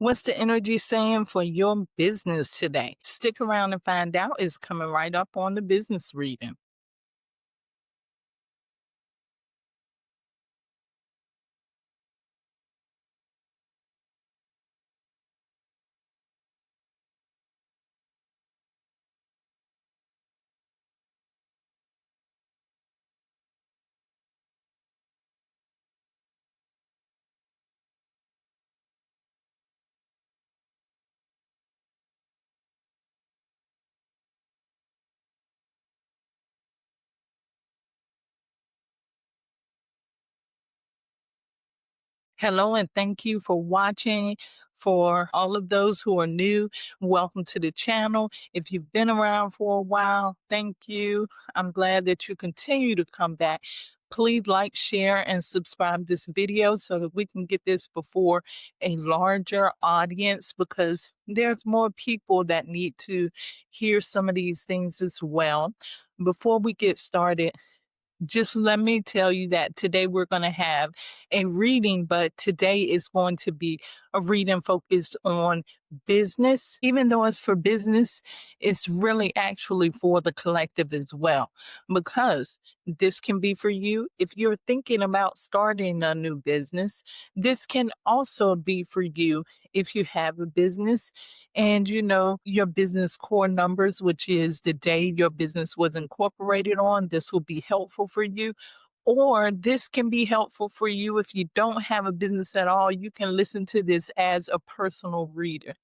What's the energy saying for your business today? Stick around and find out. It's coming right up on the business reading. Hello, and thank you for watching. For all of those who are new, welcome to the channel. If you've been around for a while, thank you. I'm glad that you continue to come back. Please like, share, and subscribe this video so that we can get this before a larger audience, because there's more people that need to hear some of these things as well. Before we get started, just let me tell you that today we're going to have a reading, but today is going to be a reading focused on business. Even though it's for business, it's really actually for the collective as well, because this can be for you if you're thinking about starting a new business. This can also be for you if you have a business and you know your business core numbers, which is the day your business was incorporated on. This will be helpful for you. Or this can be helpful for you if you don't have a business at all. You can listen to this as a personal reader.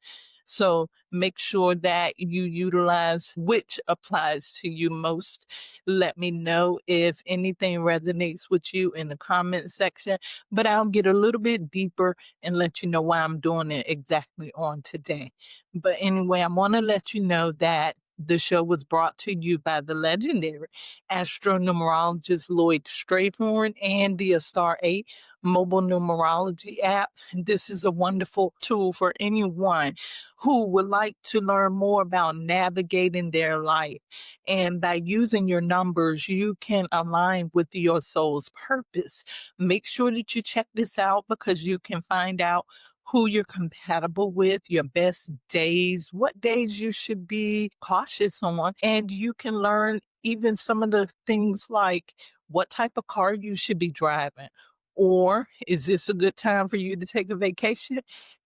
So make sure that you utilize which applies to you most. Let me know if anything resonates with you in the comment section, but I'll get a little bit deeper and let you know why I'm doing it exactly on today. But anyway, I want to let you know that the show was brought to you by the legendary Astro Numerologist Lloyd Strayhorn and the Star 8 mobile numerology app. This is a wonderful tool for anyone who would like to learn more about navigating their life. And by using your numbers, you can align with your soul's purpose. Make sure that you check this out, because you can find out who you're compatible with, your best days, what days you should be cautious on, and you can learn even some of the things like what type of car you should be driving, or is this a good time for you to take a vacation?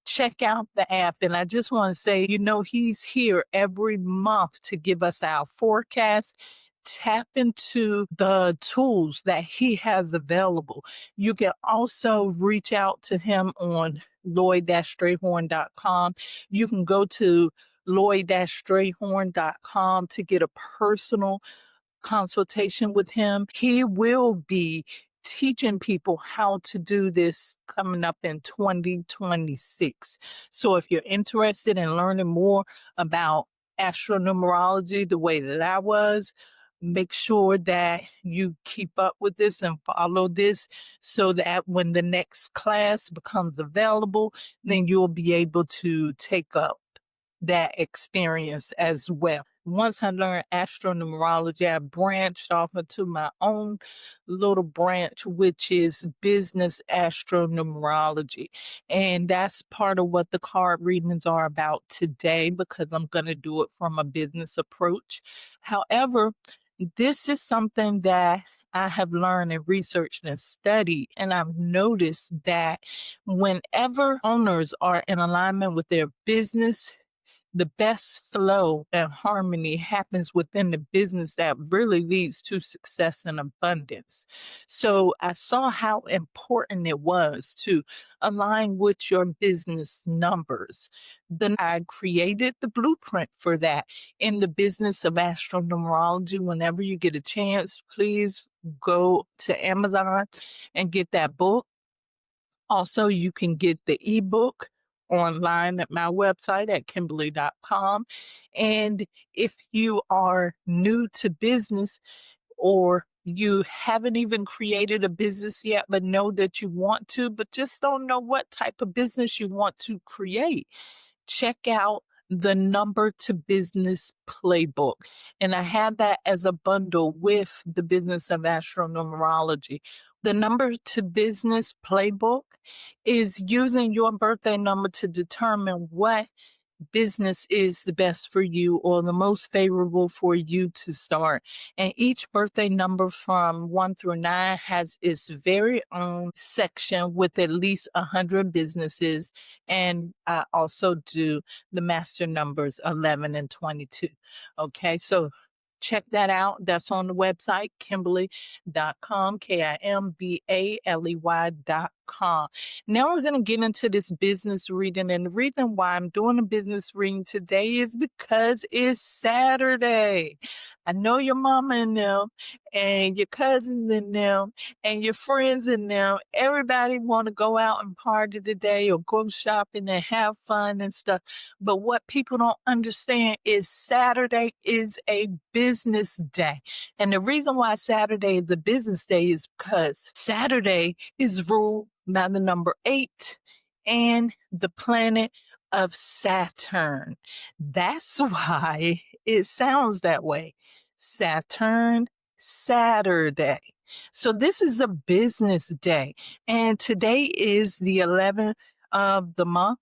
Check out the app. And I just want to say, he's here every month to give us our forecast. Tap into the tools that he has available. You can also reach out to him on lloyd-strayhorn.com. You can go to lloyd-strayhorn.com to get a personal consultation with him. He will be teaching people how to do this coming up in 2026. So if you're interested in learning more about astronumerology the way that I was, make sure that you keep up with this and follow this, so that when the next class becomes available, then you'll be able to take up that experience as well. Once I learned astronumerology, I branched off into my own little branch, which is business astronumerology. And that's part of what the card readings are about today, because I'm going to do it from a business approach. However, this is something that I have learned and researched and studied, and I've noticed that whenever owners are in alignment with their business, the best flow and harmony happens within the business that really leads to success and abundance. So I saw how important it was to align with your business numbers. Then I created the blueprint for that in the business of astronumerology. Whenever you get a chance, please go to Amazon and get that book. Also, you can get the ebook online at my website at kimbaley.com. And if you are new to business, or you haven't even created a business yet, but know that you want to, but just don't know what type of business you want to create, check out the Number to Business Playbook. And I have that as a bundle with the business of astronumerology, The number to business playbook is using your birthday number to determine what business is the best for you or the most favorable for you to start. And each birthday number from 1 through 9 has its very own section with at least 100 businesses. And I also do the master numbers 11 and 22. Okay, so check that out. That's on the website, kimbaley.com, KIMBALEY.com. Now we're going to get into this business reading. And the reason why I'm doing a business reading today is because it's Saturday. I know your mama and them, and your cousins and them, and your friends and them. Everybody want to go out and party today or go shopping and have fun and stuff. But what people don't understand is Saturday is a business day. And the reason why Saturday is a business day is because Saturday is ruled by the number 8 and the planet of Saturn. That's why it sounds that way. Saturn, Saturday. So this is a business day. And today is the 11th of the month.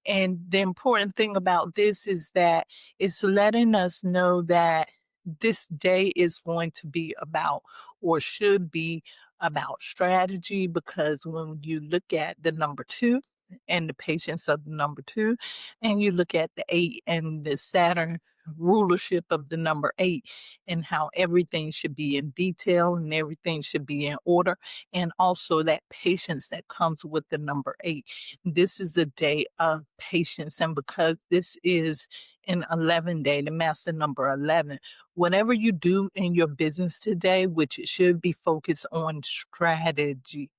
And the important thing about this is that it's letting us know that this day is going to be about, or should be about, strategy, because when you look at the number 2 and the patience of the number 2, and you look at the 8 and the Saturn rulership of the number 8, and how everything should be in detail and everything should be in order, and also that patience that comes with the number 8. This is a day of patience. And because this is an 11 day, the master number 11, whatever you do in your business today, which it should be focused on strategy.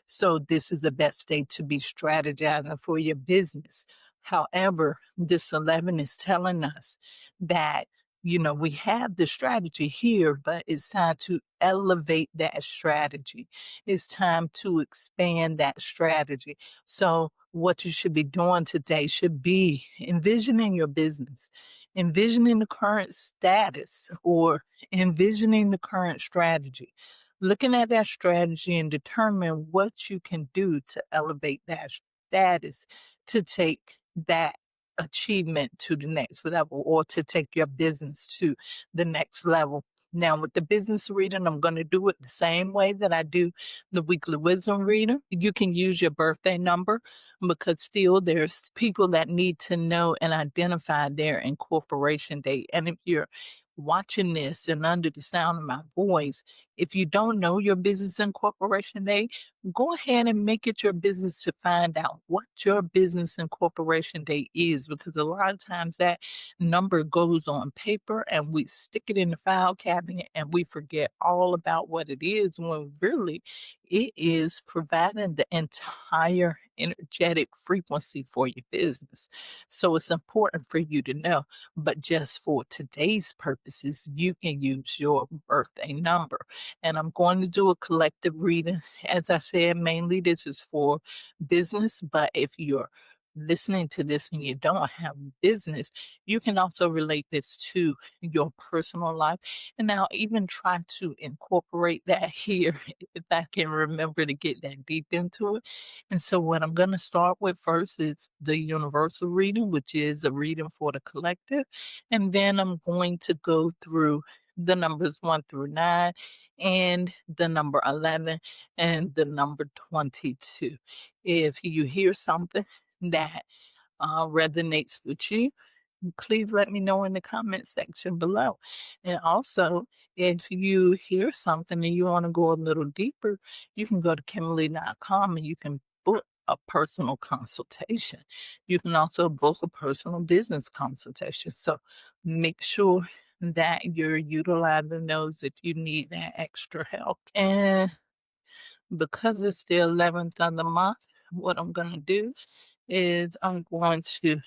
So this is the best day to be strategizing for your business. However, this 11 is telling us that, we have the strategy here, but it's time to elevate that strategy. It's time to expand that strategy. So what you should be doing today should be envisioning your business, envisioning the current status, or envisioning the current strategy, looking at that strategy and determine what you can do to elevate that status, to take that achievement to the next level, or to take your business to the next level. Now, with the business reading, I'm going to do it the same way that I do the weekly wisdom reading. You can use your birthday number, because still there's people that need to know and identify their incorporation date. And if you're watching this and under the sound of my voice, if you don't know your business incorporation date, go ahead and make it your business to find out what your business incorporation date is, because a lot of times that number goes on paper and we stick it in the file cabinet and we forget all about what it is, when really it is providing the entire energetic frequency for your business. So it's important for you to know. But just for today's purposes, you can use your birthday number. And I'm going to do a collective reading. As I said, mainly this is for business, but if you're listening to this and you don't have business, you can also relate this to your personal life. And I'll even try to incorporate that here if I can remember to get that deep into it. And so what I'm going to start with first is the universal reading, which is a reading for the collective. And then I'm going to go through the numbers 1 through 9 and the number 11 and the number 22. If you hear something that resonates with you, please let me know in the comment section below. And also, if you hear something and you want to go a little deeper, you can go to Kimbaley.com and you can book a personal consultation. You can also book a personal business consultation. So make sure that you're utilizing those if you need that extra help. And because it's the 11th of the month, what I'm going to do is I'm going to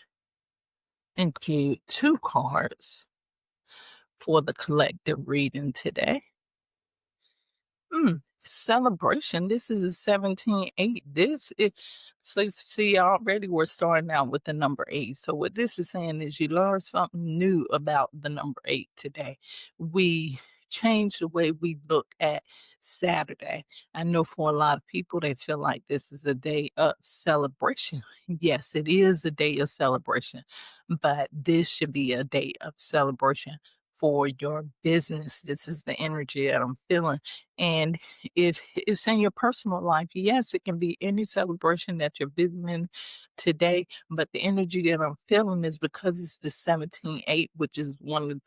include 2 cards for the collective reading today. Celebration. This is a 17-8. This is, so see, already we're starting out with the number 8. So what this is saying is you learn something new about the number 8 today. We change the way we look at Saturday. I know for a lot of people, they feel like this is a day of celebration. Yes, it is a day of celebration, but this should be a day of celebration for your business. This is the energy that I'm feeling. And if it's in your personal life, yes, it can be any celebration that you're visiting today, but the energy that I'm feeling is because it's the 17-8, which is one of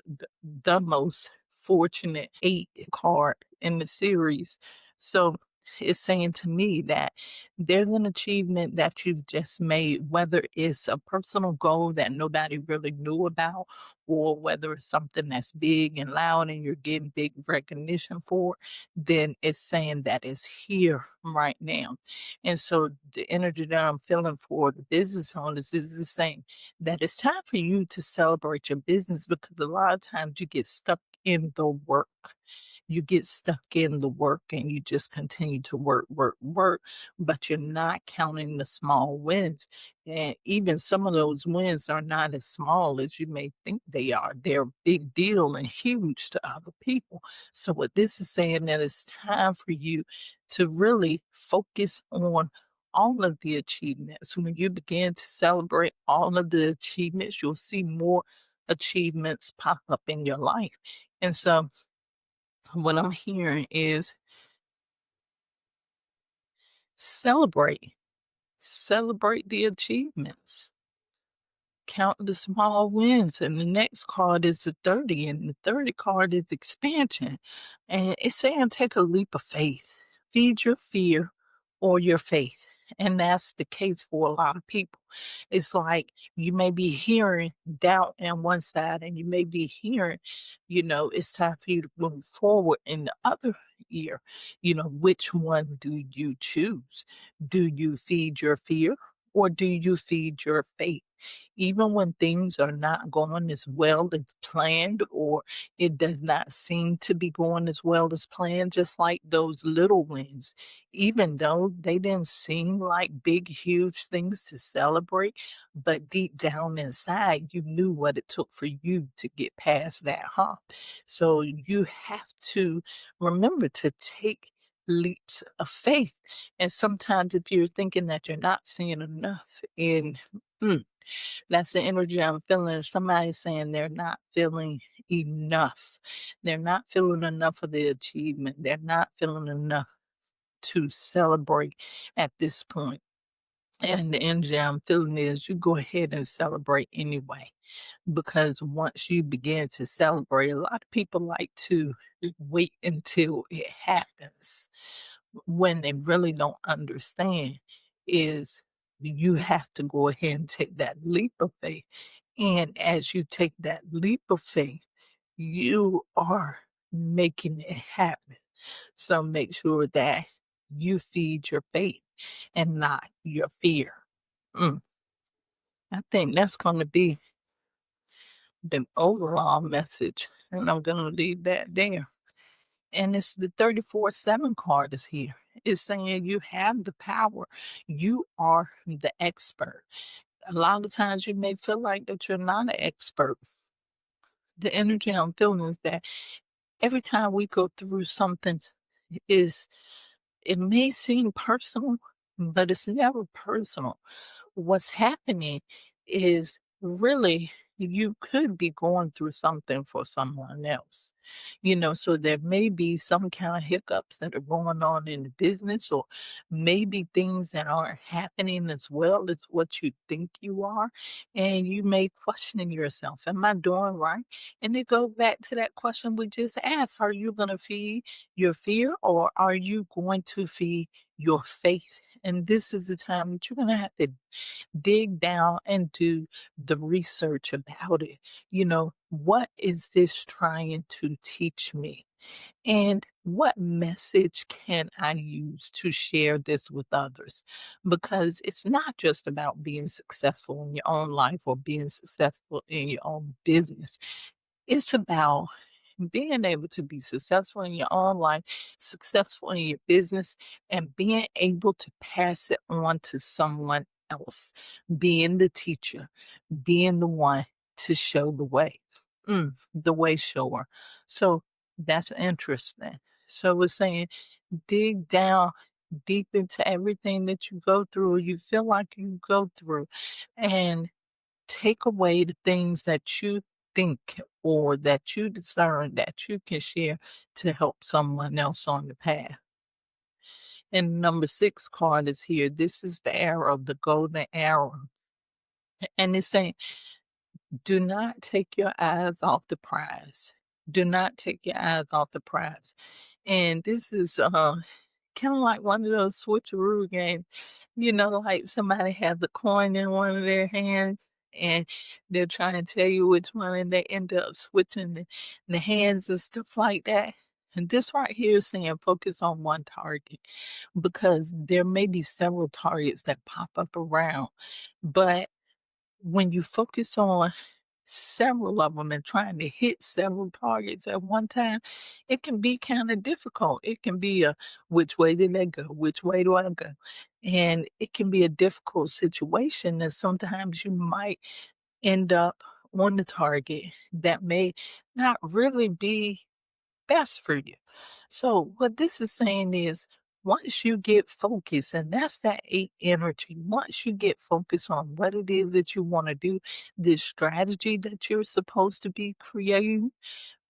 the most fortunate 8 card in the series. So it's saying to me that there's an achievement that you've just made, whether it's a personal goal that nobody really knew about, or whether it's something that's big and loud and you're getting big recognition for, then it's saying that it's here right now. And so the energy that I'm feeling for the business owners is the same, that it's time for you to celebrate your business, because a lot of times you get stuck in the work. You get stuck in the work and you just continue to work, work, work, but you're not counting the small wins. And even some of those wins are not as small as you may think they are. They're a big deal and huge to other people. So what this is saying, that it's time for you to really focus on all of the achievements. When you begin to celebrate all of the achievements, you'll see more achievements pop up in your life. And so what I'm hearing is celebrate. Celebrate the achievements. Count the small wins. And the next card is the 30. And the 30 card is expansion. And it's saying take a leap of faith. Feed your fear or your faith. And that's the case for a lot of people. It's like you may be hearing doubt on one side, and you may be hearing, it's time for you to move forward in the other ear. Which one do you choose? Do you feed your fear or do you feed your faith? Even when things are not going as well as planned, or it does not seem to be going as well as planned, just like those little wins, even though they didn't seem like big, huge things to celebrate, but deep down inside, you knew what it took for you to get past that hump. So you have to remember to take leaps of faith. And sometimes if you're thinking that you're not seeing enough, and that's the energy I'm feeling. Somebody's saying they're not feeling enough. They're not feeling enough of the achievement. They're not feeling enough to celebrate at this point. And the energy I'm feeling is you go ahead and celebrate anyway. Because once you begin to celebrate, a lot of people like to wait until it happens, when they really don't understand is you have to go ahead and take that leap of faith. And as you take that leap of faith, you are making it happen. So make sure that you feed your faith and not your fear. Mm. I think that's going to be the overall message. And I'm going to leave that there. And it's the 34-7 card is here. It's saying you have the power. You are the expert. A lot of times you may feel like that you're not an expert. The energy I'm feeling is that every time we go through something, is it may seem personal, but it's never personal. What's happening is really you could be going through something for someone else. So there may be some kind of hiccups that are going on in the business, or maybe things that aren't happening as well as what you think you are. And you may question yourself, am I doing right? And it goes back to that question we just asked. Are you going to feed your fear, or are you going to feed your faith? And this is the time that you're going to have to dig down and do the research about it. What is this trying to teach me? And what message can I use to share this with others? Because it's not just about being successful in your own life or being successful in your own business. It's about being able to be successful in your own life, successful in your business, and being able to pass it on to someone else, being the teacher, being the one to show the way, the way shower. So That's interesting. So it's saying dig down deep into everything that you go through, or you feel like you go through, and take away the things that you think or that you discern that you can share to help someone else on the path. And number 6 card is here. This is the arrow, the golden arrow. And it's saying, do not take your eyes off the prize. Do not take your eyes off the prize. And this is kind of like one of those switcheroo games. You know, like somebody has a coin in one of their hands and they're trying to tell you which one, and they end up switching the hands and stuff like that. And this right here is saying focus on one target, because there may be several targets that pop up around. But when you focus on several of them and trying to hit several targets at one time, it can be kind of difficult. It can be a which way did they go? Which way do I go? And it can be a difficult situation. And sometimes you might end up on the target that may not really be best for you. So what this is saying is, once you get focused, and that's that 8 energy, once you get focused on what it is that you want to do, this strategy that you're supposed to be creating,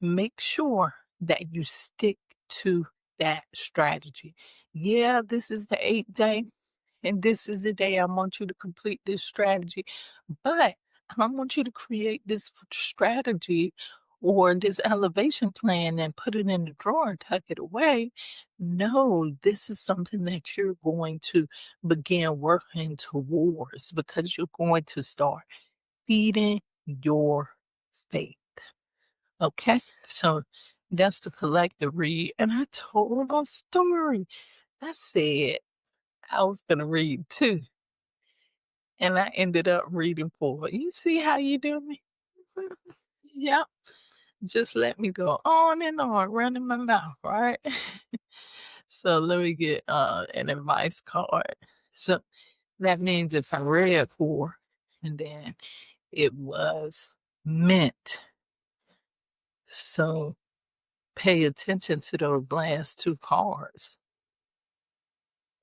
make sure that you stick to that strategy. Yeah, this is the 8th day, and this is the day I want you to complete this strategy. But I don't want you to create this strategy or this elevation plan and put it in the drawer and tuck it away. No, this is something that you're going to begin working towards, because you're going to start feeding your faith. Okay, so that's the collective read. And I told a story. I said I was going to read too. And I ended up reading 4. You see how you do me? Yep. Just let me go on and on, running my mouth, right? So let me get an advice card. So that means if I read 4 and then it was meant. So pay attention to those last 2 cards.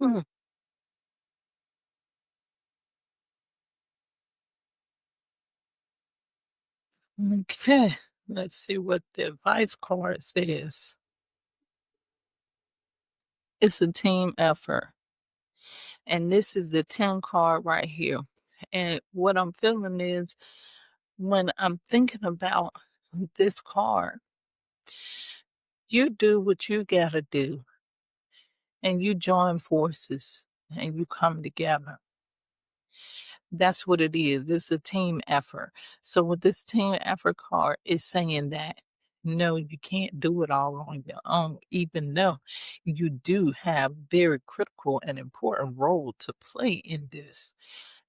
Hmm. Okay, let's see what the advice card says. It's a team effort. And this is the 10 card right here. And what I'm feeling is, when I'm thinking about this card, you do what you got to do and you join forces and you come together. That's what it is. It's a team effort. So with this team effort card, it's saying that no, you can't do it all on your own, even though you do have very critical and important role to play in this.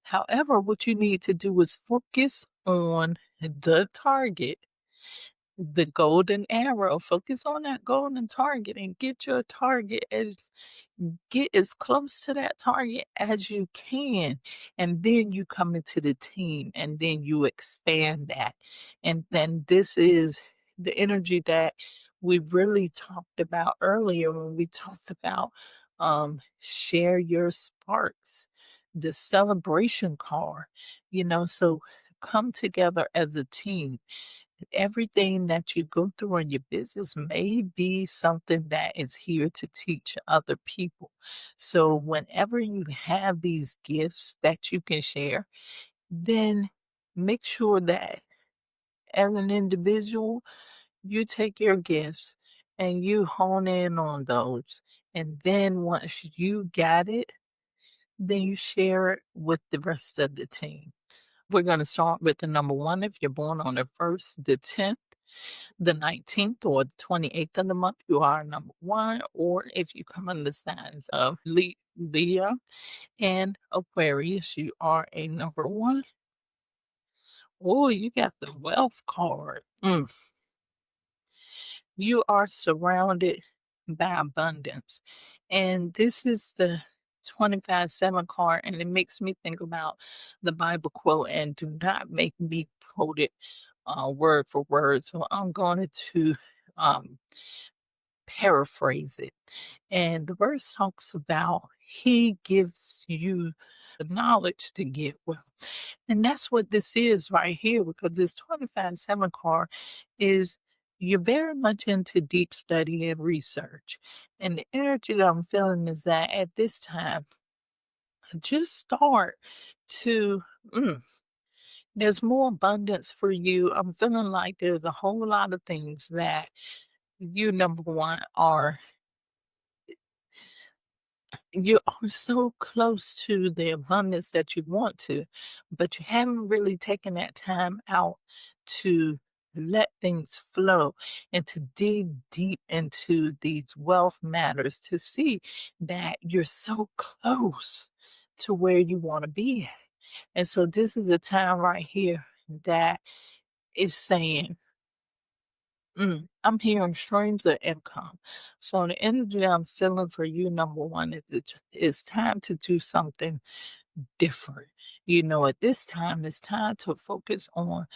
However, what you need to do is focus on the target, the golden arrow. Focus on that golden target and get your target get as close to that target as you can. And then you come into the team and then you expand that. And then this is the energy that we really talked about earlier when we talked about share your sparks, the celebration card, so come together as a team. Everything that you go through in your business may be something that is here to teach other people. So, whenever you have these gifts that you can share, then make sure that as an individual, you take your gifts and you hone in on those. And then once you got it, then you share it with the rest of the team. We're going to start with the number 1. If you're born on the 1st, the 10th, the 19th, or the 28th of the month, you are number 1. Or if you come in the signs of Leo and Aquarius, you are a number 1. Oh, you got the wealth card. You are surrounded by abundance. And this is the 25/7 card, and it makes me think about the Bible quote, and do not make me quote it word for word. So I'm going to paraphrase it. And the verse talks about he gives you the knowledge to get wealth. And that's what this is right here, because this 25-7 card is you're very much into deep study and research. And the energy that I'm feeling is that at this time, just start to, there's more abundance for you. I'm feeling like there's a whole lot of things that you, number one, you are so close to the abundance that you want to, but you haven't really taken that time out to let things flow and to dig deep into these wealth matters to see that you're so close to where you want to be at. And so this is a time right here that is saying, I'm hearing streams of income. So the energy I'm feeling for you, number one, is it's time to do something different. At this time, it's time to focus on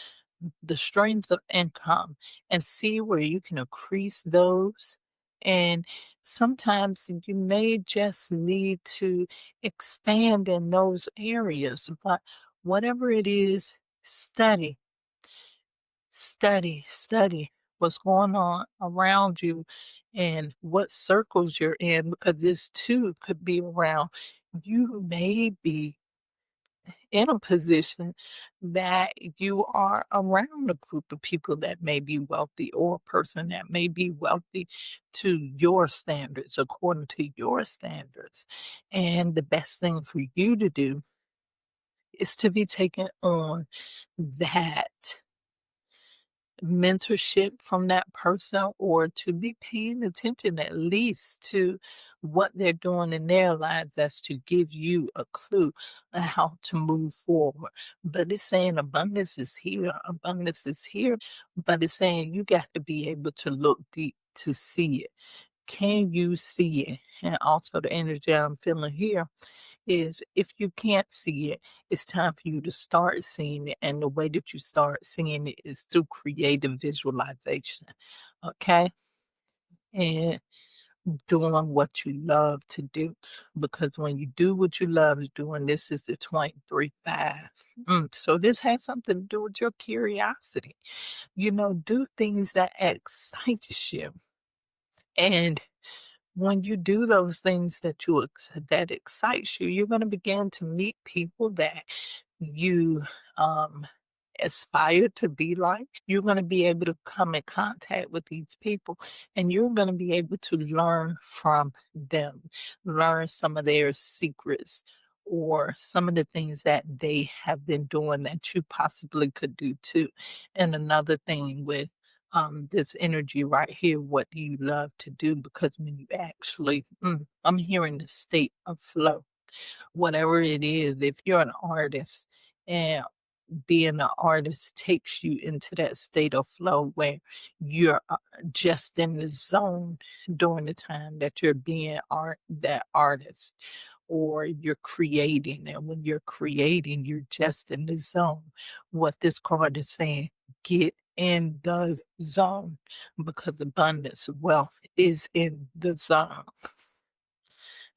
the streams of income and see where you can increase those. And sometimes you may just need to expand in those areas, but whatever it is, study study what's going on around you and what circles you're in, because this too could be around. You may be in a position that you are around a group of people that may be wealthy, or a person that may be wealthy to your standards, according to your standards. And the best thing for you to do is to be taking on that mentorship from that person, or to be paying attention at least to what they're doing in their lives, as to give you a clue on how to move forward. But it's saying abundance is here, but it's saying you got to be able to look deep to see it. Can you see it? And also the energy I'm feeling here is, if you can't see it, it's time for you to start seeing it. And the way that you start seeing it is through creative visualization. Okay? And doing what you love to do. Because when you do what you love doing, this is the 23-5. So this has something to do with your curiosity. Do things that excite you. And when you do those things that excites you, you're going to begin to meet people that you aspire to be like. You're going to be able to come in contact with these people, and you're going to be able to learn from them, learn some of their secrets, or some of the things that they have been doing that you possibly could do too. And another thing with this energy right here, what do you love to do? Because when you actually, I'm hearing the state of flow, whatever it is. If you're an artist, and being an artist takes you into that state of flow where you're just in the zone during the time that you're being that artist, or you're creating. And when you're creating, you're just in the zone. What this card is saying, get in the zone, because abundance of wealth is in the zone.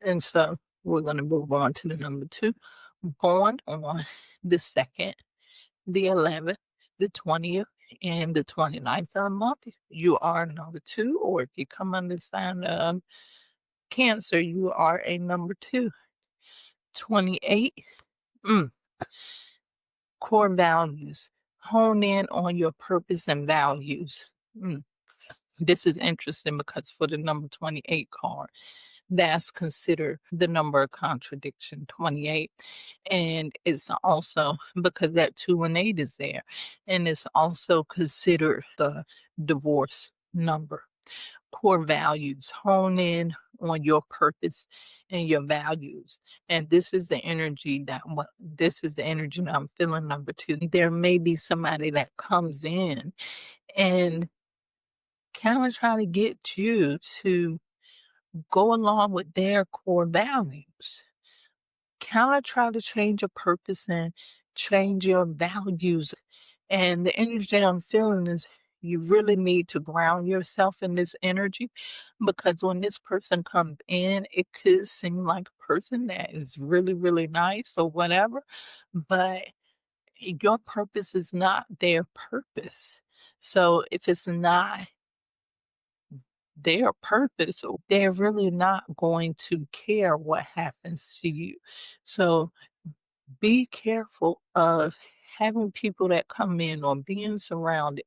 And so we're going to move on to the number 2. Born on the 2nd, the 11th, the 20th, and the 29th of the month, you are number 2. Or if you come on the sign of Cancer, you are a number 2. 28, core values. Hone in on your purpose and values. This is interesting, because for the number 28 card, that's considered the number of contradiction, 28. And it's also because that 2 and 8 is there. And it's also considered the divorce number. Core values, hone in on your purpose and your values. And this is the energy that I'm feeling, number 2. There may be somebody that comes in and kind of try to get you to go along with their core values. Kind of try to change your purpose and change your values. And the energy I'm feeling is, You really need to ground yourself in this energy, because when this person comes in, it could seem like a person that is really, really nice or whatever, but your purpose is not their purpose. So if it's not their purpose, they're really not going to care what happens to you. So be careful of having people that come in or being surrounded.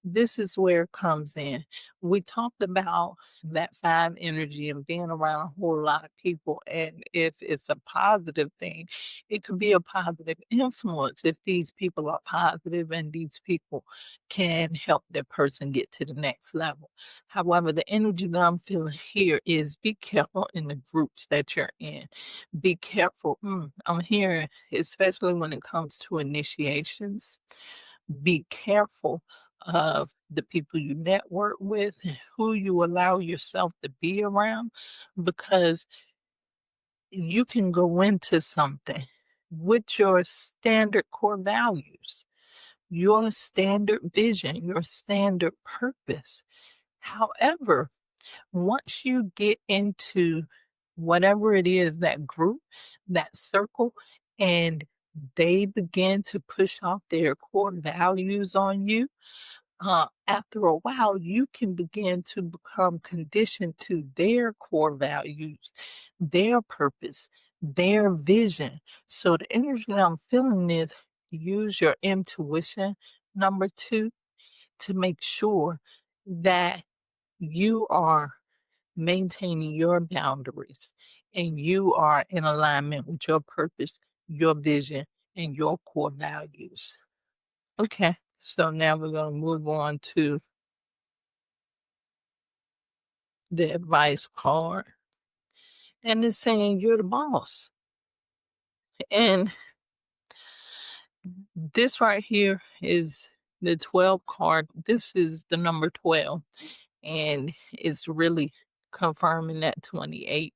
This is where it comes in. We talked about that five energy and being around a whole lot of people. And if it's a positive thing, it could be a positive influence if these people are positive and these people can help that person get to the next level. However, the energy that I'm feeling here is be careful in the groups that you're in. Be careful. I'm hearing, especially when it comes to initiations, be careful of the people you network with and who you allow yourself to be around, because you can go into something with your standard core values, your standard vision, your standard purpose. However, once you get into whatever it is, that group, that circle, and they begin to push off their core values on you, after a while, you can begin to become conditioned to their core values, their purpose, their vision. So the energy that I'm feeling is use your intuition, number two, to make sure that you are maintaining your boundaries and you are in alignment with your purpose, your vision, and your core values. Okay, so now we're going to move on to the advice card. And it's saying you're the boss. And this right here is the 12 card. This is the number 12. And it's really confirming that 28,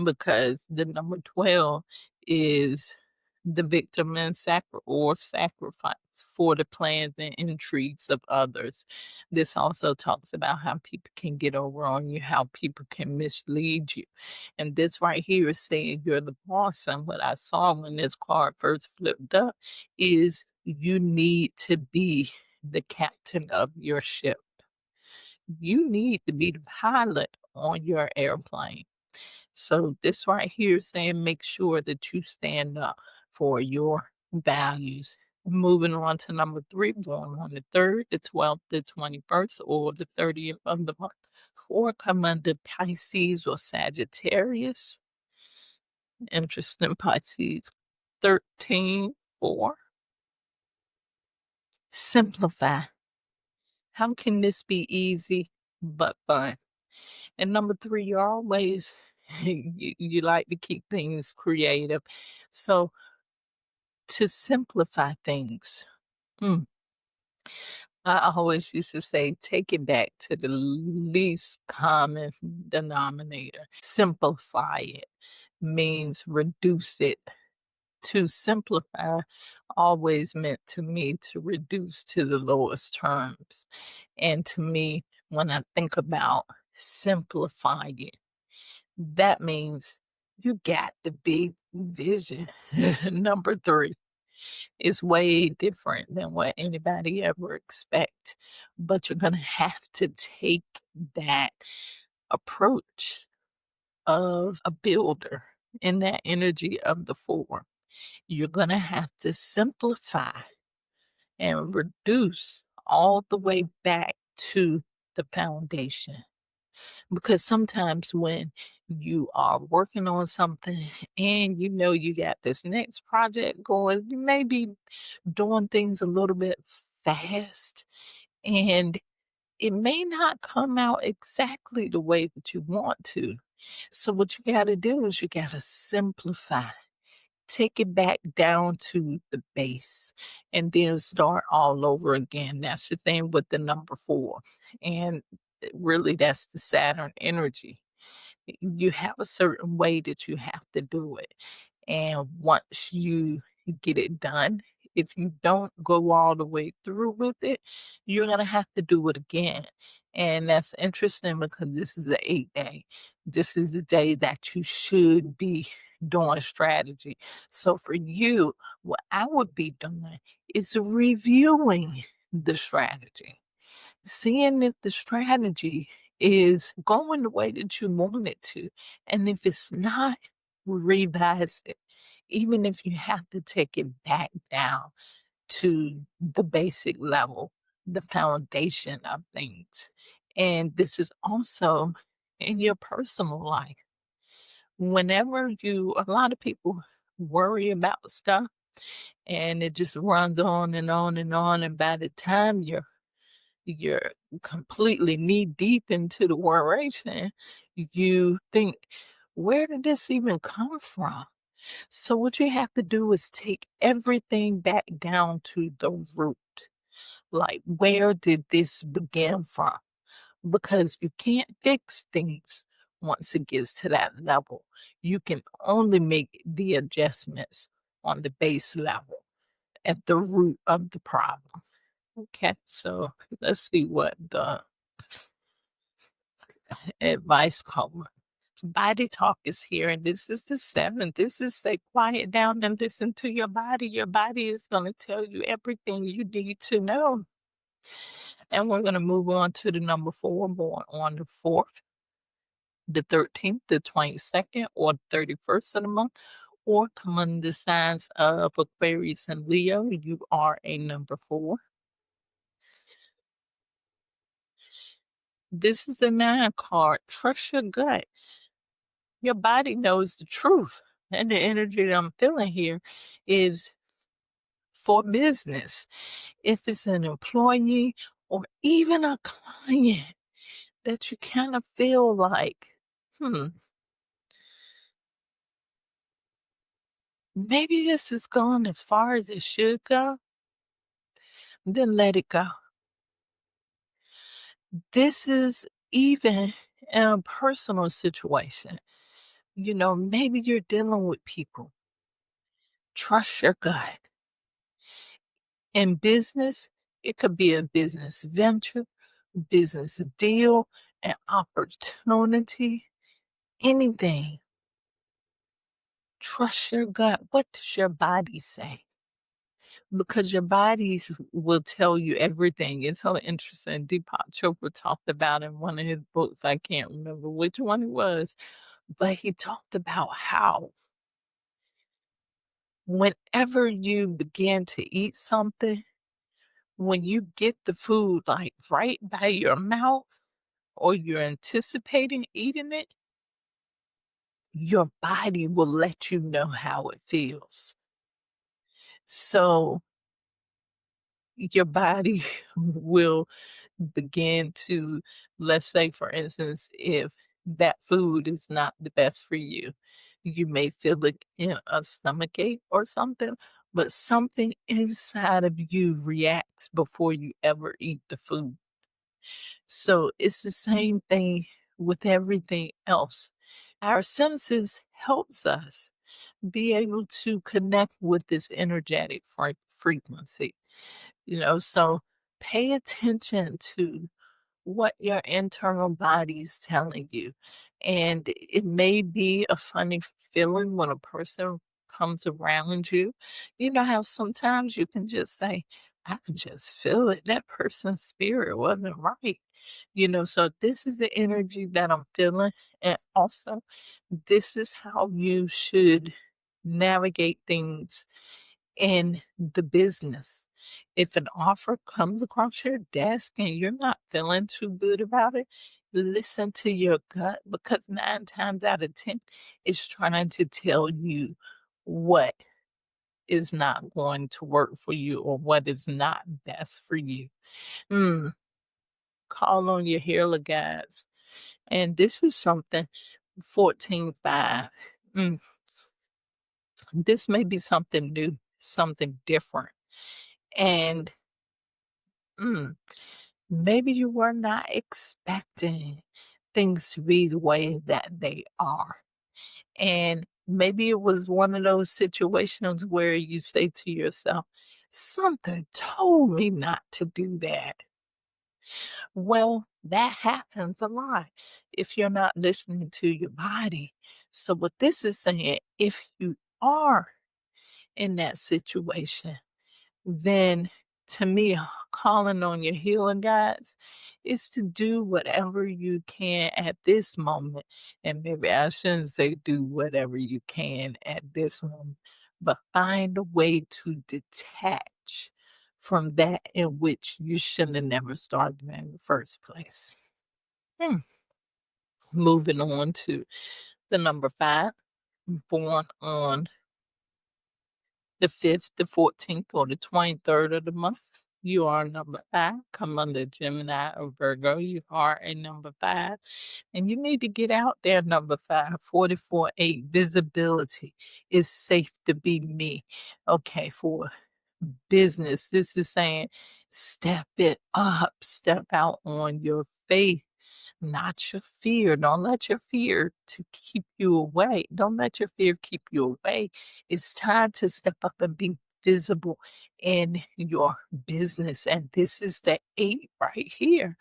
because the number 12 is the victim and sacrifice for the plans and intrigues of others. This also talks about how people can get over on you, how people can mislead you. And this right here is saying you're the boss. And what I saw when this card first flipped up is you need to be the captain of your ship. You need to be the pilot on your airplane. So this right here is saying make sure that you stand up for your values. Moving on to number 3, going on the 3rd, the 12th, the 21st, or the 30th of the month. Or come under Pisces or Sagittarius. Interesting, Pisces 13, 4. Simplify. How can this be easy but fun? And number 3, you're always, you like to keep things creative. So to simplify things, I always used to say, take it back to the least common denominator. Simplify it means reduce it. To simplify always meant to me to reduce to the lowest terms. And to me, when I think about simplifying, that means you got the big vision. Number 3 is way different than what anybody ever expect. But you're going to have to take that approach of a builder in that energy of the 4. You're going to have to simplify and reduce all the way back to the foundation. Because sometimes when you are working on something and you know you got this next project going, you may be doing things a little bit fast, and it may not come out exactly the way that you want to. So what you got to do is you got to simplify. Take it back down to the base and then start all over again. That's the thing with the number 4. And really, that's the Saturn energy. You have a certain way that you have to do it. And once you get it done, if you don't go all the way through with it, you're going to have to do it again. And that's interesting because this is the 8th day. This is the day that you should be doing strategy. So for you, what I would be doing is reviewing the strategy, seeing if the strategy is going the way that you want it to. And if it's not, revise it. Even if you have to take it back down to the basic level, the foundation of things. And this is also in your personal life. Whenever a lot of people worry about stuff and it just runs on and on and on. And by the time you're completely knee deep into the worration, you think, where did this even come from? So what you have to do is take everything back down to the root. Like, where did this begin from? Because you can't fix things once it gets to that level. You can only make the adjustments on the base level at the root of the problem. Okay, so let's see what the advice cover. Body talk is here, and this is the 7th. This is say quiet down and listen to your body. Your body is going to tell you everything you need to know. And we're going to move on to the number 4, born on the 4th, the 13th, the 22nd, or 31st of the month, or come under the signs of Aquarius and Leo. You are a number 4. This is a 9 card. Trust your gut. Your body knows the truth. And the energy that I'm feeling here is for business. If it's an employee or even a client that you kind of feel like, maybe this is going as far as it should go, then let it go. This is even in a personal situation. Maybe you're dealing with people. Trust your gut. In business, it could be a business venture, business deal, an opportunity, anything. Trust your gut. What does your body say? Because your body will tell you everything. It's so interesting. Deepak Chopra talked about in one of his books, I can't remember which one it was, but he talked about how whenever you begin to eat something, when you get the food like right by your mouth or you're anticipating eating it, your body will let you know how it feels. So your body will begin to, let's say, for instance, if that food is not the best for you, you may feel it in a stomach ache or something, but something inside of you reacts before you ever eat the food. So it's the same thing with everything else. Our senses helps us be able to connect with this energetic frequency. So pay attention to what your internal body is telling you. And it may be a funny feeling when a person comes around you. You know how sometimes you can just say, I can just feel it. That person's spirit wasn't right. So this is the energy that I'm feeling. And also, this is how you should navigate things in the business. If an offer comes across your desk and you're not feeling too good about it, listen to your gut, because 9 times out of 10, it's trying to tell you what is not going to work for you or what is not best for you. Call on your healer guides. And this is something 14-5. This may be something new, something different. And maybe you were not expecting things to be the way that they are. And maybe it was one of those situations where you say to yourself, Something told me not to do that. Well, that happens a lot if you're not listening to your body. So, what this is saying, if you are in that situation, then to me, calling on your healing guides is to do whatever you can at this moment. And maybe I shouldn't say do whatever you can at this moment, but find a way to detach from that in which you shouldn't have never started in the first place. Hmm. Moving on to the number 5, born on the 5th, the 14th, or the 23rd of the month. You are number 5. Come under Gemini or Virgo. You are a number 5. And you need to get out there, number 5. 44-8. Visibility. It's safe to be me. Okay, for business, this is saying step it up. Step out on your faith, not your fear. Don't let your fear to keep you away. Don't let your fear keep you away. It's time to step up and be visible in your business. And this is the 8 right here.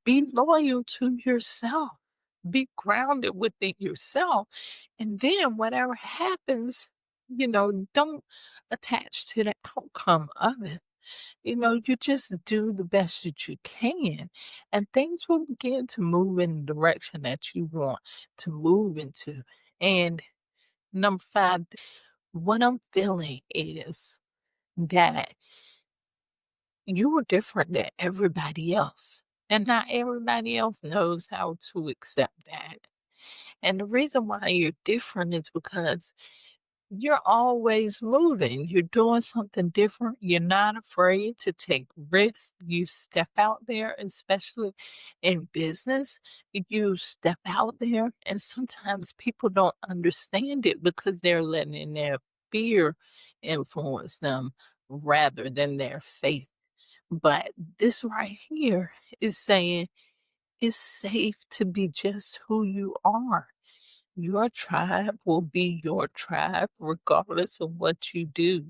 Be loyal to yourself. Be grounded within yourself. And then whatever happens, don't attach to the outcome of it. You just do the best that you can, and things will begin to move in the direction that you want to move into. And number 5, what I'm feeling is that you are different than everybody else, and not everybody else knows how to accept that. And the reason why you're different is because you're always moving. You're doing something different. You're not afraid to take risks. You step out there, especially in business. You step out there, and sometimes people don't understand it because they're letting their fear influence them rather than their faith. But this right here is saying it's safe to be just who you are. Your tribe will be your tribe regardless of what you do.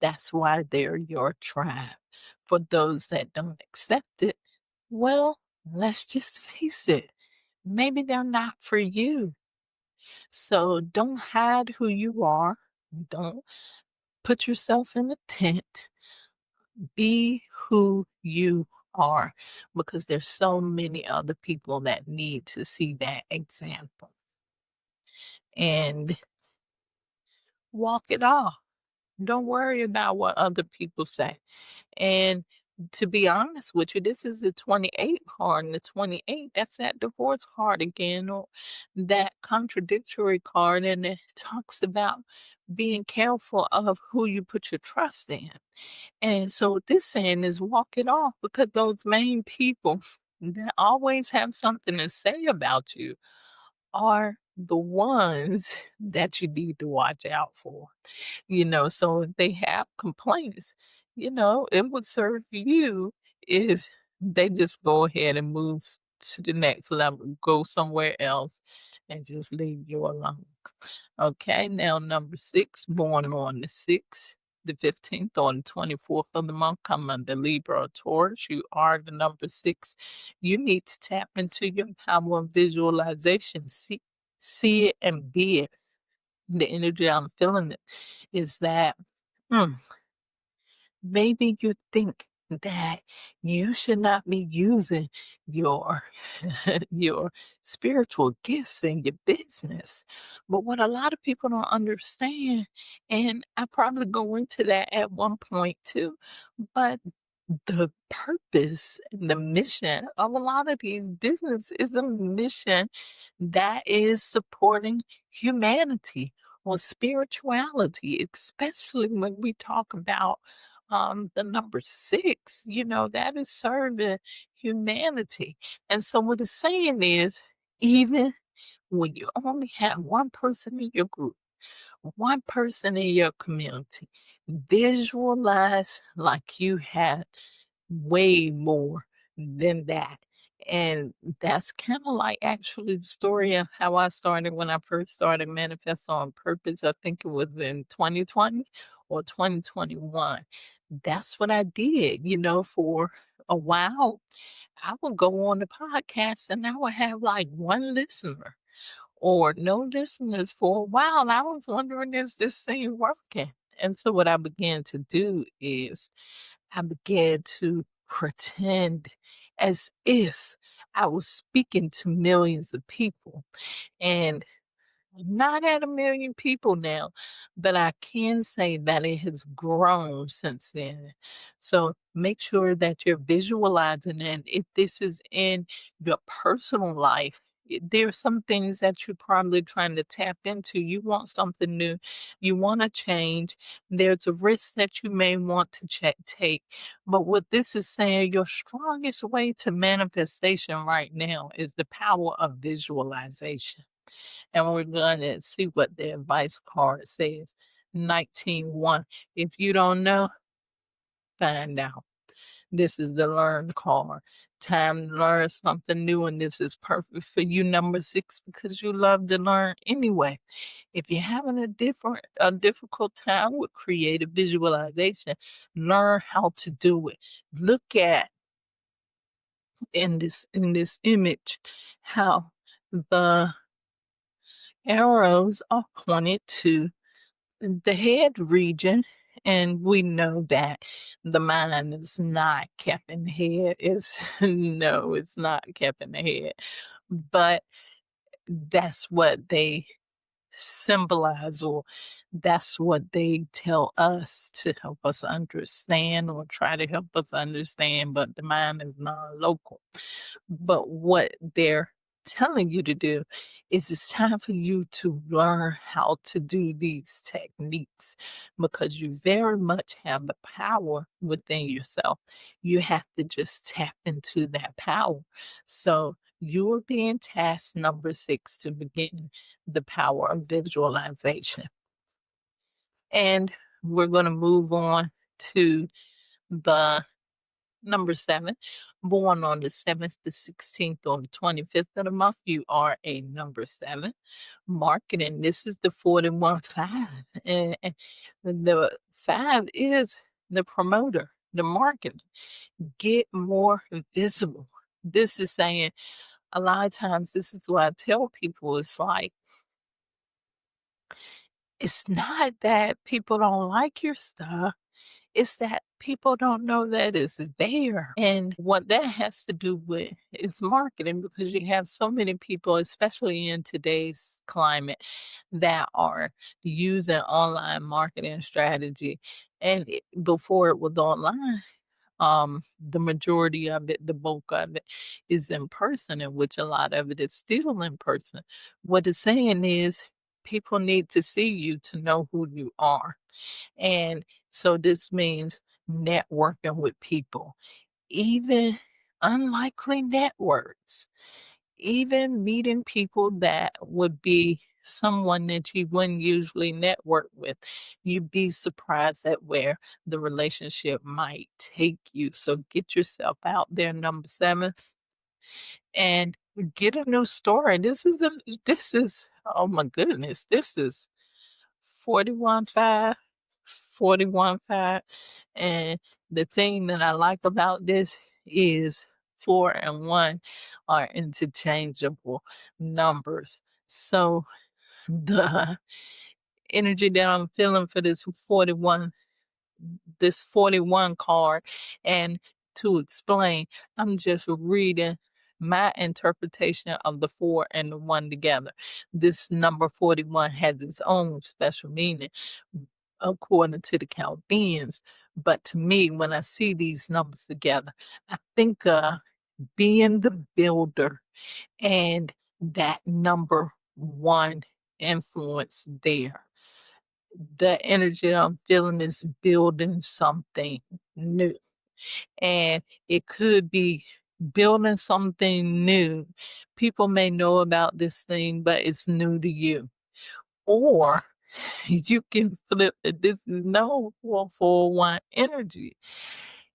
That's why they're your tribe. For those that don't accept it, well, let's just face it. Maybe they're not for you. So don't hide who you are. Don't put yourself in a tent. Be who you are, because there's so many other people that need to see that example. And walk it off. Don't worry about what other people say. And to be honest with you, this is the 28 card, and the 28, that's that divorce card again, or that contradictory card, and it talks about being careful of who you put your trust in. And so what this saying is walk it off, because those main people that always have something to say about you are the ones that you need to watch out for. So if they have complaints, it would serve you if they just go ahead and move to the next level, go somewhere else, and just leave you alone. Okay, now number 6, born on the 6th, the 15th, or the 24th of the month, come under Libra or Taurus. You are the number 6. You need to tap into your power of visualization. See it and be it. The energy I'm feeling it is that maybe you think that you should not be using your your spiritual gifts in your business. But what a lot of people don't understand, and I probably go into that at one point too, but the purpose and the mission of a lot of these businesses is a mission that is supporting humanity or spirituality, especially when we talk about the number 6, that is serving humanity. And so what it's saying is, even when you only have one person in your group, one person in your community, visualize like you have way more than that. And that's kind of like actually the story of how I started when I first started Manifest on Purpose. I think it was in 2020 or 2021. That's what I did, for a while. I would go on the podcast and I would have like one listener or no listeners for a while. And I was wondering, is this thing working? And so what I began to do is I began to pretend as if I was speaking to millions of people. And not at 1,000,000 people now, but I can say that it has grown since then. So make sure that you're visualizing, and if this is in your personal life, there are some things that you're probably trying to tap into. You want something new, you want to change. There's a risk that you may want to take. But what this is saying, your strongest way to manifestation right now is the power of visualization. And we're going to see what the advice card says. 19:1. If you don't know, find out. This is the learn card. Time to learn something new, and this is perfect for you, number 6, because you love to learn anyway. If you're having a difficult time with creative visualization, learn how to do it. Look at in this image how the arrows are pointed to the head region, and we know that the mind is not kept in the head. It's no, it's not kept in the head. But that's what they symbolize, or that's what they tell us to help us understand or try to help us understand, but the mind is non-local. But what they're telling you to do is it's time for you to learn how to do these techniques, because you very much have the power within yourself. You have to just tap into that power. So you're being tasked, number 6, to begin the power of visualization. And we're going to move on to the number 7. Born on the 7th, the 16th, or the 25th of the month, you are a number 7. Marketing, this is the 41-5. And the 5 is the promoter, the marketer. Get more visible. This is saying, a lot of times, this is what I tell people, it's like, it's not that people don't like your stuff. It's that people don't know that it's there. And what that has to do with is marketing, because you have so many people, especially in today's climate, that are using online marketing strategy. And before it was online, the majority of it, the bulk of it, is in person, in which a lot of it is still in person. What it's saying is people need to see you to know who you are. And so this means networking with people, even unlikely networks, even meeting people that would be someone that you wouldn't usually network with. You'd be surprised at where the relationship might take you. So get yourself out there, number 7, and get a new story. This is, oh my goodness, this is 41-5, 41-5. And the thing that I like about this is 4 and 1 are interchangeable numbers. So the energy that I'm feeling for this 41 card, and to explain, I'm just reading my interpretation of the 4 and the 1 together. This number 41 has its own special meaning according to the Chaldeans. But to me, when I see these numbers together, I think being the builder and that number 1 influence there. The energy I'm feeling is building something new. And it could be building something new. People may know about this thing, but it's new to you. Or you can flip it. This is no 441 energy.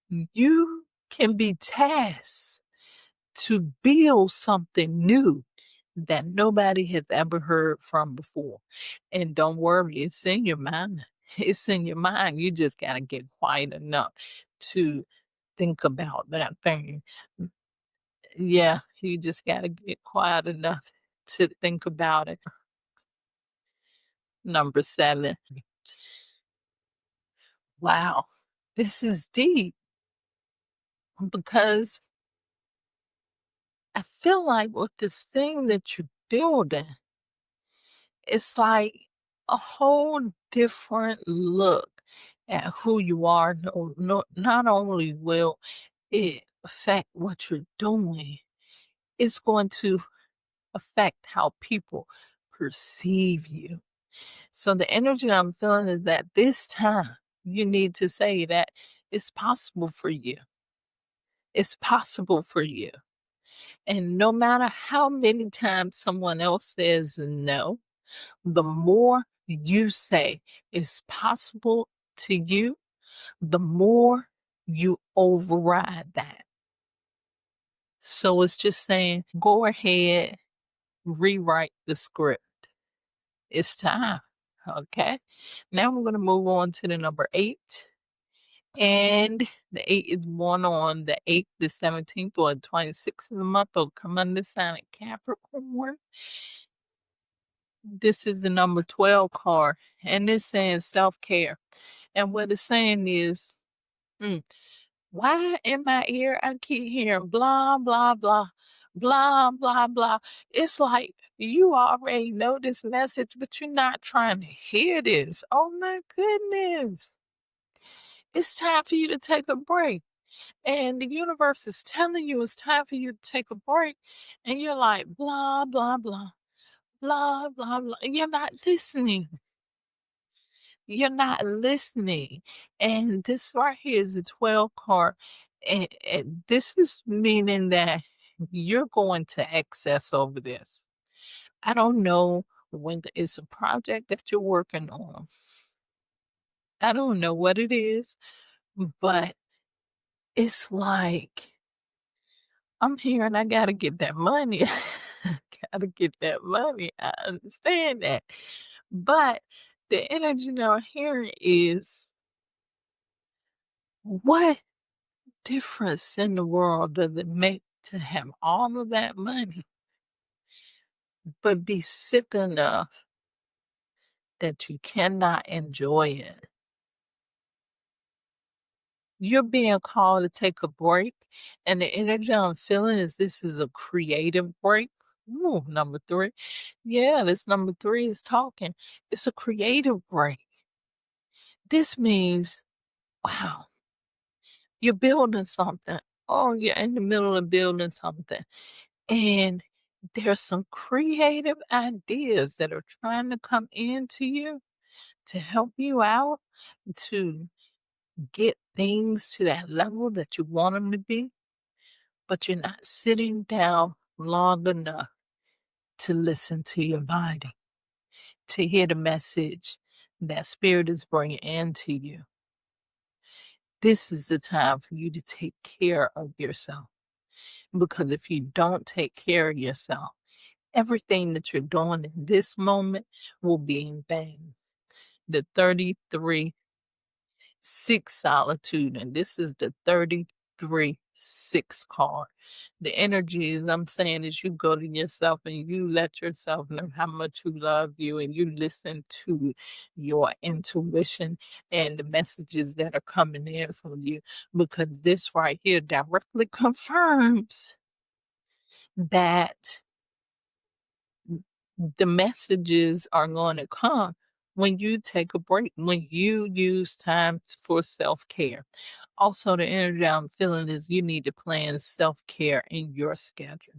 You can be tasked to build something new that nobody has ever heard from before. And don't worry, it's in your mind. It's in your mind. You just got to get quiet enough to think about that thing. Yeah, you just got to get quiet enough to think about it. Number 7. Wow, this is deep because I feel like with this thing that you're building, it's like a whole different look at who you are. No, not only will it affect what you're doing, it's going to affect how people perceive you. So the energy I'm feeling is that this time you need to say that it's possible for you. It's possible for you. And no matter how many times someone else says no, the more you say it's possible to you, the more you override that. So it's just saying, go ahead, rewrite the script. It's time. Okay. Now we're going to move on to the number 8. And the 8 is born on the 8th, the 17th, or the 26th of the month, or come under sign of Capricorn. This is the number 12 card, and it's saying self-care. And what it's saying is, why in my ear I keep hearing blah, blah, blah, blah, blah, blah. It's like you already know this message, but you're not trying to hear this. Oh my goodness. It's time for you to take a break. And the universe is telling you it's time for you to take a break. And you're like, blah, blah, blah, blah, blah, blah. And you're not listening. You're not listening. And this right here is a 12 card. And this is meaning that you're going to excess over this. I don't know whether it's a project that you're working on. I don't know what it is, but it's like I'm here and I gotta get that money. Gotta get that money. I understand that. But the energy that I'm hearing is, what difference in the world does it make to have all of that money, but be sick enough that you cannot enjoy it? You're being called to take a break, and the energy I'm feeling is this is a creative break. Ooh, number 3. Yeah, this number 3 is talking. It's a creative break. This means, wow, you're building something. Oh, you're in the middle of building something. And there's some creative ideas that are trying to come into you to help you out, to get things to that level that you want them to be, but you're not sitting down long enough to listen to your body, to hear the message that spirit is bringing into you. This is the time for you to take care of yourself. Because if you don't take care of yourself, everything that you're doing in this moment will be in vain. The 33 6 solitude, and this is the 33-6 card. The energy is, I'm saying, is you go to yourself and you let yourself know how much you love you, and you listen to your intuition and the messages that are coming in from you, because this right here directly confirms that the messages are going to come when you take a break, when you use time for self-care. Also, the energy I'm feeling is you need to plan self-care in your schedule.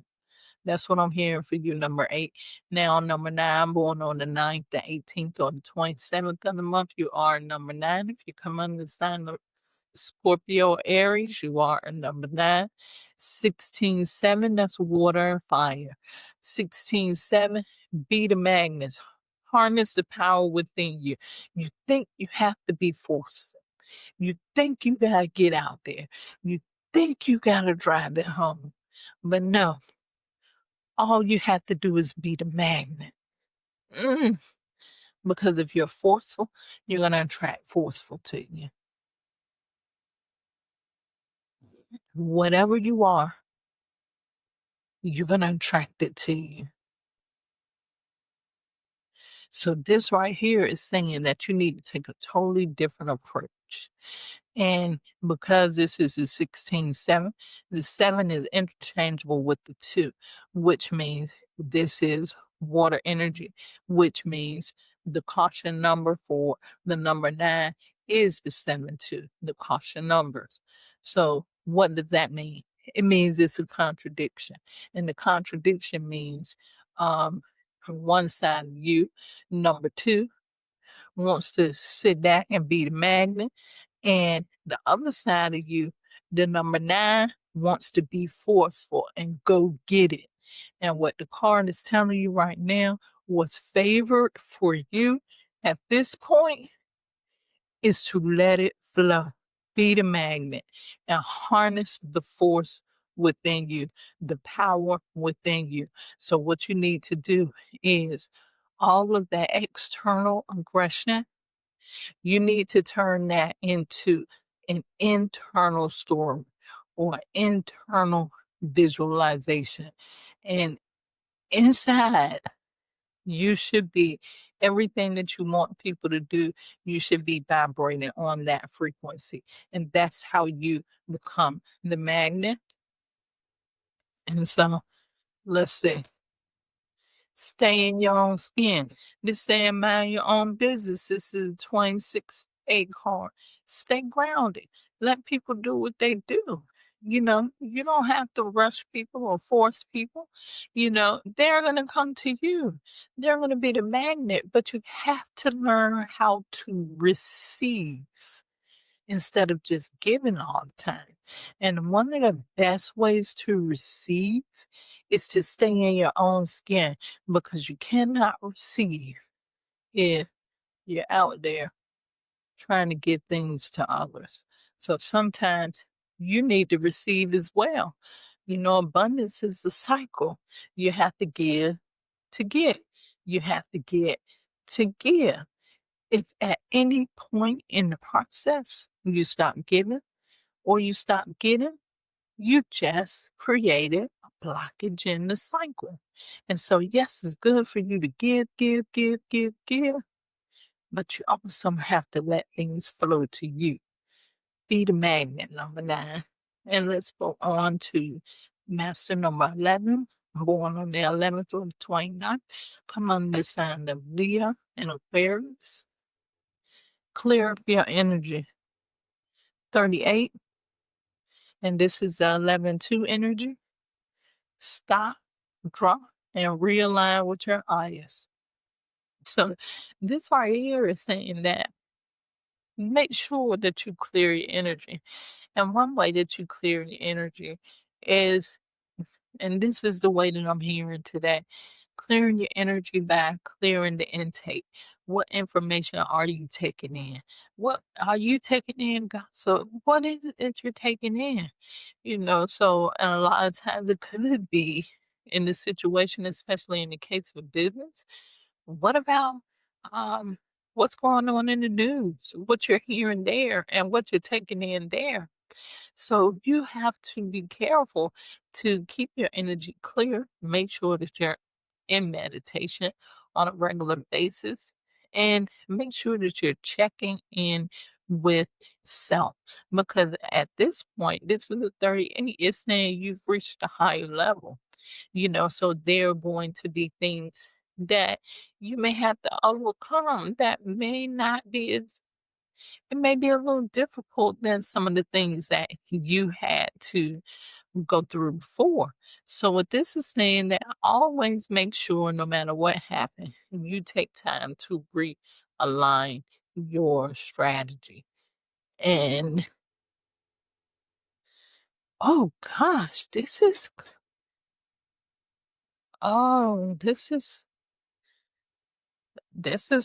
That's what I'm hearing for you, number 8. Now, number 9, born on the 9th, the 18th, or the 27th of the month, you are number 9. If you come under the sign of Scorpio, Aries, you are a number 9. 16-7, that's water and fire. 16-7, be the magnets. Harness the power within you. You think you have to be forceful. You think you gotta get out there. You think you gotta drive it home. But no, all you have to do is be the magnet. Because if you're forceful, you're going to attract forceful to you. Whatever you are, you're going to attract it to you. So this right here is saying that you need to take a totally different approach. And because this is a 16-7, the 7 is interchangeable with the 2, which means this is water energy, which means the caution number for the number 9 is the 7-2, the caution numbers. So what does that mean? It means it's a contradiction. And the contradiction means from one side of you, number 2, wants to sit back and be the magnet. And the other side of you, the number 9, wants to be forceful and go get it. And what the card is telling you right now, what's favored for you at this point is to let it flow. Be the magnet and harness the force within you, the power within you. So what you need to do is all of that external aggression, you need to turn that into an internal story or internal visualization. And inside, you should be everything that you want people to do, you should be vibrating on that frequency. And that's how you become the magnet. And so, let's see. Stay in your own skin. Just stay and mind your own business. This is a 26-8 card. Stay grounded. Let people do what they do. You don't have to rush people or force people. They're going to come to you. They're going to be the magnet, but you have to learn how to receive instead of just giving all the time. And one of the best ways to receive is to stay in your own skin, because you cannot receive if you're out there trying to give things to others. So sometimes you need to receive as well. Abundance is a cycle. You have to give to get. You have to get to give. If at any point in the process you stop giving or you stop getting, you just created a blockage in the cycle. And so, yes, it's good for you to give, but you also have to let things flow to you. Be the magnet, number 9. And let's go on to master number 11, born on the 11th or the 29th. Come on the sign of Leo and Aquarius. Clear up your energy. 38. And this is the 11-2 energy. Stop, drop, and realign with your eyes. So this right here is saying that make sure that you clear your energy. And one way that you clear your energy is, and this is the way that I'm hearing today, clearing your energy by clearing the intake. What information are you taking in? What are you taking in, God? So what is it that you're taking in? So and a lot of times it could be in the situation, especially in the case of business. What about what's going on in the news, what you're hearing there and what you're taking in there? So you have to be careful to keep your energy clear. Make sure that you're in meditation on a regular basis, and make sure that you're checking in with self, because at this point, this is the 38, it's saying you've reached a higher level. So there are going to be things that you may have to overcome that may not be as, it may be a little difficult than some of the things that you had to go through before. So what this is saying, that always make sure, no matter what happened, you take time to realign your strategy. And oh gosh, this is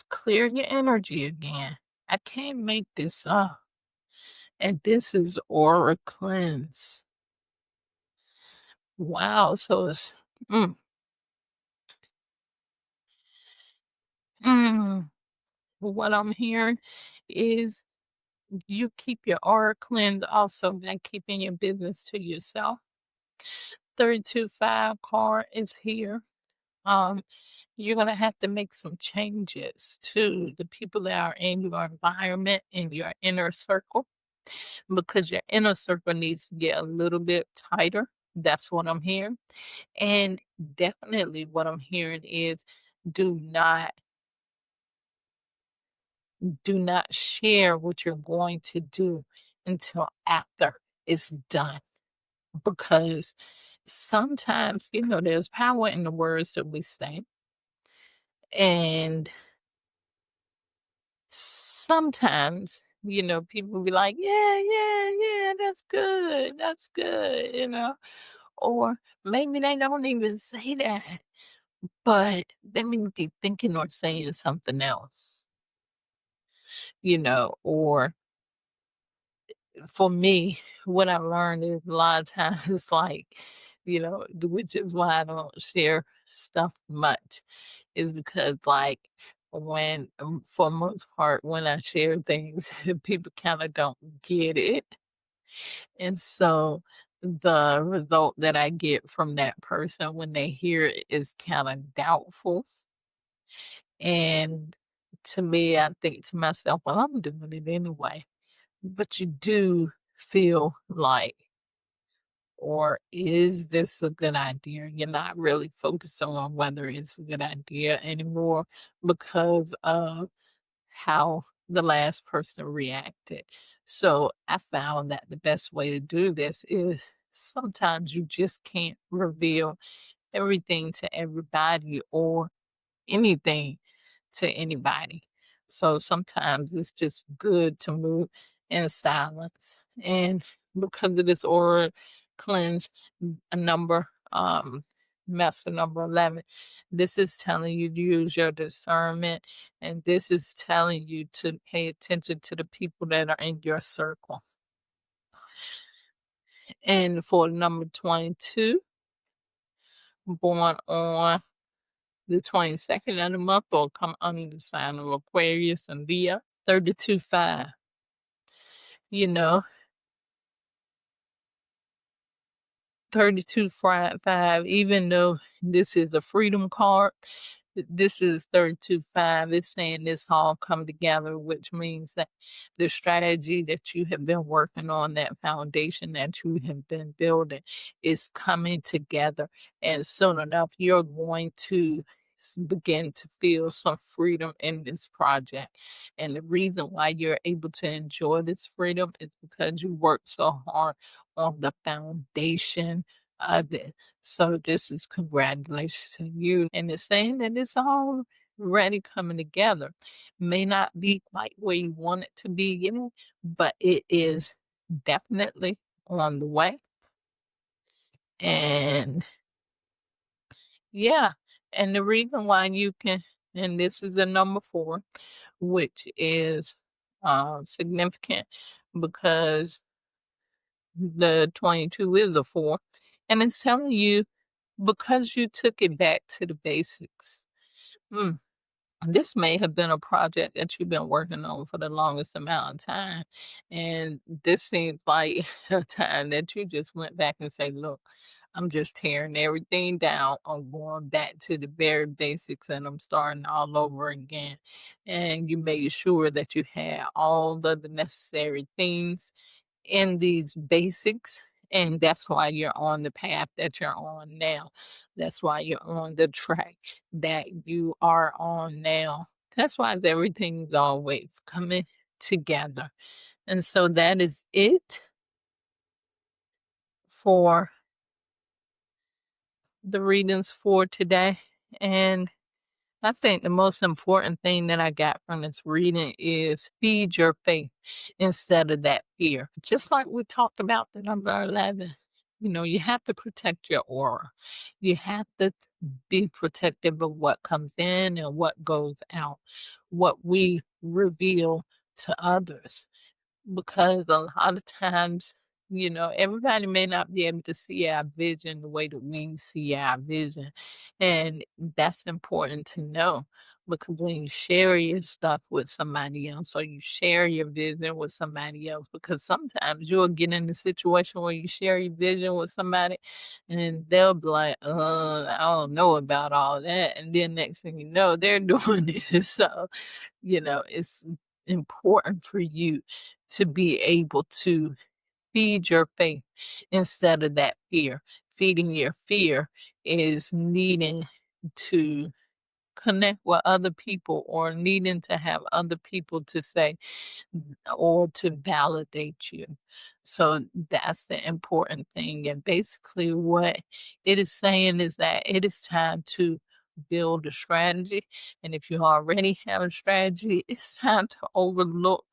clear your energy again. I can't make this up. And this is aura cleanse. Wow. So it's, mm, mm, what I'm hearing is you keep your aura cleansed also by keeping your business to yourself. 325 card is here. Um, you're gonna have to make some changes to the people that are in your environment, in your inner circle, because your inner circle needs to get a little bit tighter. That's what I'm hearing. And definitely what I'm hearing is do not do not share what you're going to do until after it's done, because sometimes, there's power in the words that we say. And sometimes, people be like, yeah, yeah, yeah, that's good, or maybe they don't even say that, but they may be thinking or saying something else, or for me, what I learned is a lot of times it's like, which is why I don't share stuff much, is because like for most part, when I share things, people kind of don't get it. And so the result that I get from that person when they hear it is kind of doubtful. And to me, I think to myself, well, I'm doing it anyway. But you do feel like, or is this a good idea? You're not really focusing on whether it's a good idea anymore because of how the last person reacted. So I found that the best way to do this is sometimes you just can't reveal everything to everybody or anything to anybody. So sometimes it's just good to move in silence. And because of this aura cleanse, a number, master number 11, this is telling you to use your discernment. And this is telling you to pay attention to the people that are in your circle. And for number 22, born on the 22nd of the month, will come under the sign of Aquarius and Leo. 32-5. You know, 32-5, even though this is a freedom card, this is 32-5. It's saying this all come together, which means that the strategy that you have been working on, that foundation that you have been building, is coming together. And soon enough, you're going to begin to feel some freedom in this project. And the reason why you're able to enjoy this freedom is because you worked so hard on the foundation of it. So this is congratulations to you. And it's saying that it's already coming together. May not be quite where you want it to be, but it is definitely on the way. And yeah, and the reason why you can, and this is the number 4, which is significant because the 22 is a 4, and it's telling you because you took it back to the basics. This may have been a project that you've been working on for the longest amount of time, and this seems like a time that you just went back and say, look, I'm just tearing everything down. I'm going back to the very basics and I'm starting all over again. And you made sure that you had all of the necessary things in these basics. And that's why you're on the path that you're on now. That's why you're on the track that you are on now. That's why everything's always coming together. And so that is it for the readings for today. And I think the most important thing that I got from this reading is feed your faith instead of that fear. Just like we talked about the number 11, you have to protect your aura. You have to be protective of what comes in and what goes out, what we reveal to others. Because a lot of times You know, everybody may not be able to see our vision the way that we see our vision. And that's important to know, because when you share your stuff with somebody else, or you share your vision with somebody else, because sometimes you'll get in a situation where you share your vision with somebody and they'll be like, I don't know about all that. And then next thing you know, they're doing it. So, you know, it's important for you to be able to feed your faith instead of that fear. Feeding your fear is needing to connect with other people, or needing to have other people to say or to validate you. So that's the important thing. And basically, what it is saying is that it is time to build a strategy. And if you already have a strategy, it's time to overlook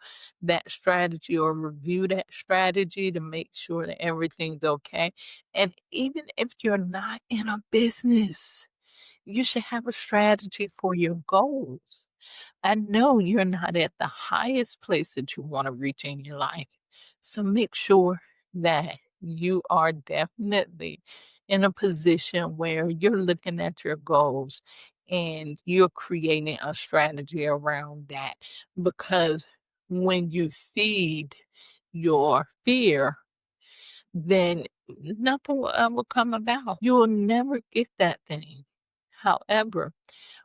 that strategy or review that strategy to make sure that everything's okay. And even if you're not in a business, you should have a strategy for your goals. I know you're not at the highest place that you want to reach in your life. So make sure that you are definitely in a position where you're looking at your goals and you're creating a strategy around that. Because when you feed your fear, then nothing will ever come about. You will never get that thing. However,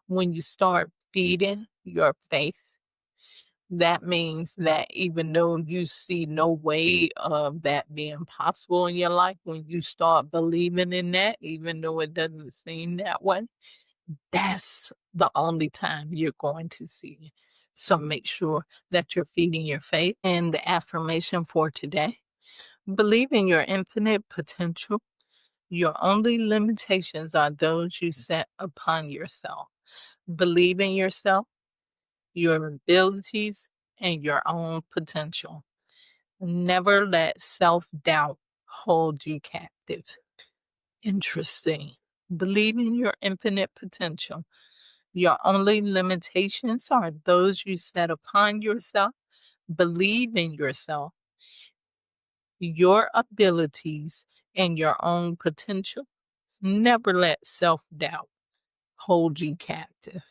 when you start feeding your faith, that means that even though you see no way of that being possible in your life, when you start believing in that, even though it doesn't seem that way, that's the only time you're going to see it. So make sure that you're feeding your faith. And the affirmation for today: believe in your infinite potential. Your only limitations are those you set upon yourself. Believe in yourself, your abilities, and your own potential. Never let self doubt hold you captive. Interesting. Believe in your infinite potential. Your only limitations are those you set upon yourself. Believe in yourself, your abilities, and your own potential. Never let self doubt hold you captive.